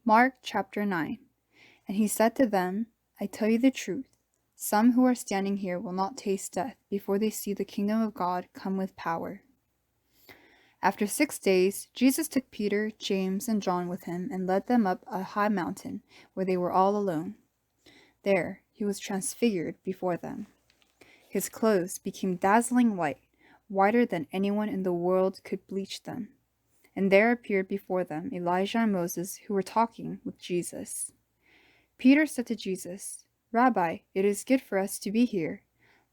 Mark chapter 9. And he said to them, I tell you the truth, some who are standing here will not taste death before they see the kingdom of God come with power. After 6 days, Jesus took Peter, James, and John with him and led them up a high mountain where they were all alone. There he was transfigured before them. His clothes became dazzling white, whiter than anyone in the world could bleach them. And there appeared before them Elijah and Moses, who were talking with Jesus. Peter said to Jesus, Rabbi, it is good for us to be here.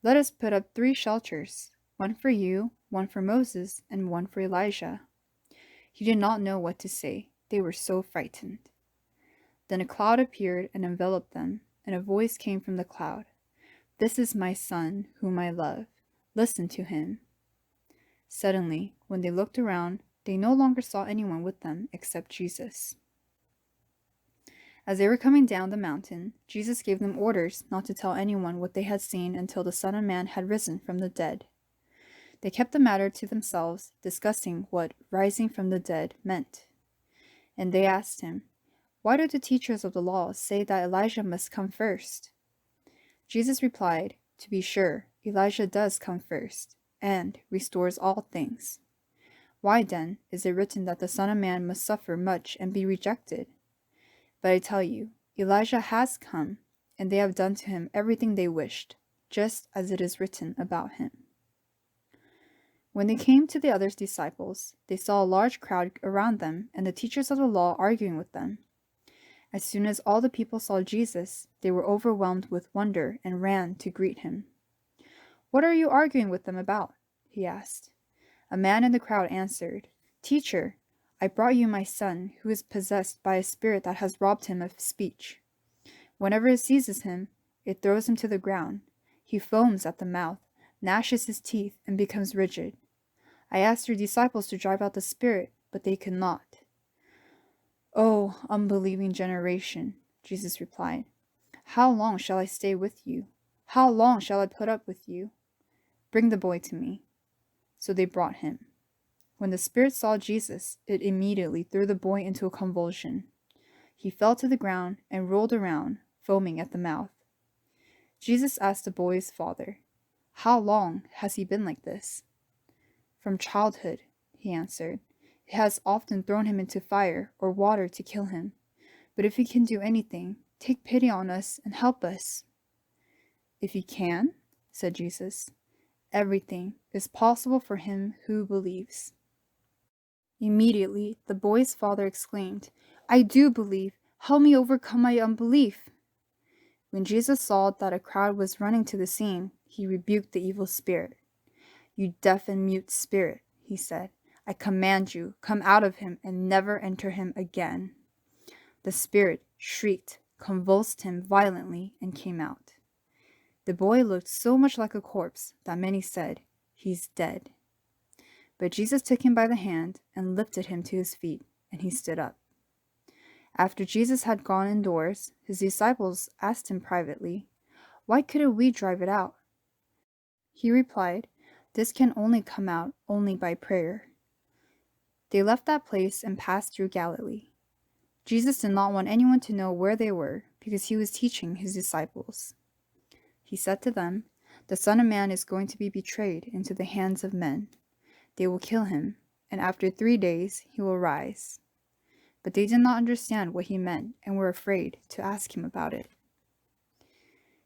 Let us put up 3 shelters, one for you, one for Moses, and one for Elijah. He did not know what to say. They were so frightened. Then a cloud appeared and enveloped them, and a voice came from the cloud. This is my son, whom I love. Listen to him. Suddenly, when they looked around, they no longer saw anyone with them except Jesus. As they were coming down the mountain, Jesus gave them orders not to tell anyone what they had seen until the Son of Man had risen from the dead. They kept the matter to themselves, discussing what rising from the dead meant. And they asked him, Why do the teachers of the law say that Elijah must come first? Jesus replied, To be sure, Elijah does come first, and restores all things. Why then is it written that the Son of Man must suffer much and be rejected? But I tell you, Elijah has come, and they have done to him everything they wished, just as it is written about him. When they came to the other disciples, they saw a large crowd around them and the teachers of the law arguing with them. As soon as all the people saw Jesus, they were overwhelmed with wonder and ran to greet him. What are you arguing with them about? He asked. A man in the crowd answered, Teacher, I brought you my son, who is possessed by a spirit that has robbed him of speech. Whenever it seizes him, it throws him to the ground. He foams at the mouth, gnashes his teeth, and becomes rigid. I asked your disciples to drive out the spirit, but they could not. Oh, unbelieving generation, Jesus replied. How long shall I stay with you? How long shall I put up with you? Bring the boy to me. So they brought him. When the spirit saw Jesus, it immediately threw the boy into a convulsion. He fell to the ground and rolled around, foaming at the mouth. Jesus asked the boy's father, How long has he been like this? From childhood, he answered. It has often thrown him into fire or water to kill him. But if he can do anything, take pity on us and help us. If he can, said Jesus, everything is possible for him who believes. Immediately, the boy's father exclaimed, I do believe. Help me overcome my unbelief. When Jesus saw that a crowd was running to the scene, he rebuked the evil spirit. You deaf and mute spirit, he said, I command you, come out of him and never enter him again. The spirit shrieked, convulsed him violently, and came out. The boy looked so much like a corpse that many said, He's dead. But Jesus took him by the hand and lifted him to his feet, and he stood up. After Jesus had gone indoors, his disciples asked him privately, Why couldn't we drive it out? He replied, This can only come out only by prayer. They left that place and passed through Galilee. Jesus did not want anyone to know where they were, because he was teaching his disciples. He said to them, The Son of Man is going to be betrayed into the hands of men. They will kill him, and after 3 days he will rise. But they did not understand what he meant and were afraid to ask him about it.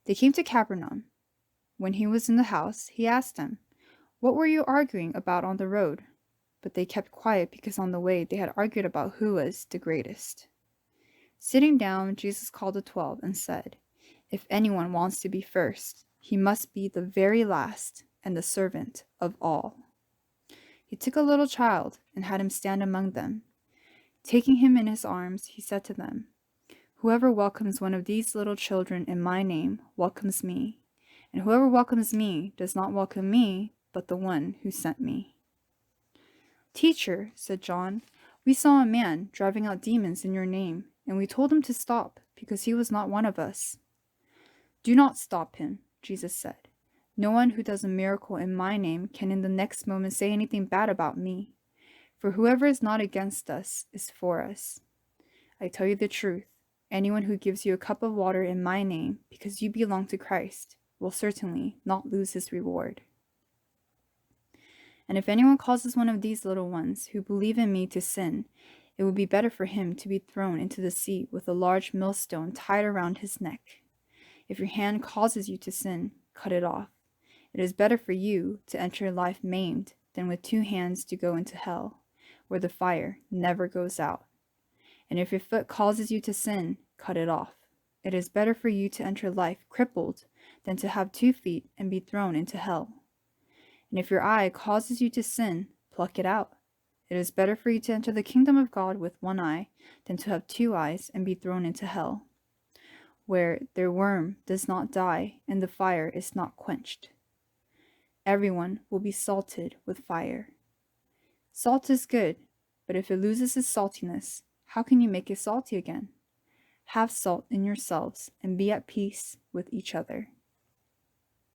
They came to Capernaum. When he was in the house, he asked them, What were you arguing about on the road? But they kept quiet because on the way they had argued about who was the greatest. Sitting down, Jesus called the 12 and said, If anyone wants to be first, he must be the very last and the servant of all. He took a little child and had him stand among them. Taking him in his arms, he said to them, Whoever welcomes one of these little children in my name welcomes me, and whoever welcomes me does not welcome me, but the one who sent me. Teacher, said John, we saw a man driving out demons in your name, and we told him to stop, because he was not one of us. Do not stop him, Jesus said. No one who does a miracle in my name can in the next moment say anything bad about me, for whoever is not against us is for us. I tell you the truth. Anyone who gives you a cup of water in my name, because you belong to Christ, will certainly not lose his reward. And if anyone causes one of these little ones who believe in me to sin, it would be better for him to be thrown into the sea with a large millstone tied around his neck. If your hand causes you to sin, cut it off. It is better for you to enter life maimed than with 2 hands to go into hell, where the fire never goes out. And if your foot causes you to sin, cut it off. It is better for you to enter life crippled than to have 2 feet and be thrown into hell. And if your eye causes you to sin, pluck it out. It is better for you to enter the kingdom of God with 1 eye than to have 2 eyes and be thrown into hell, where their worm does not die and the fire is not quenched. Everyone will be salted with fire. Salt is good, but if it loses its saltiness, how can you make it salty again? Have salt in yourselves and be at peace with each other.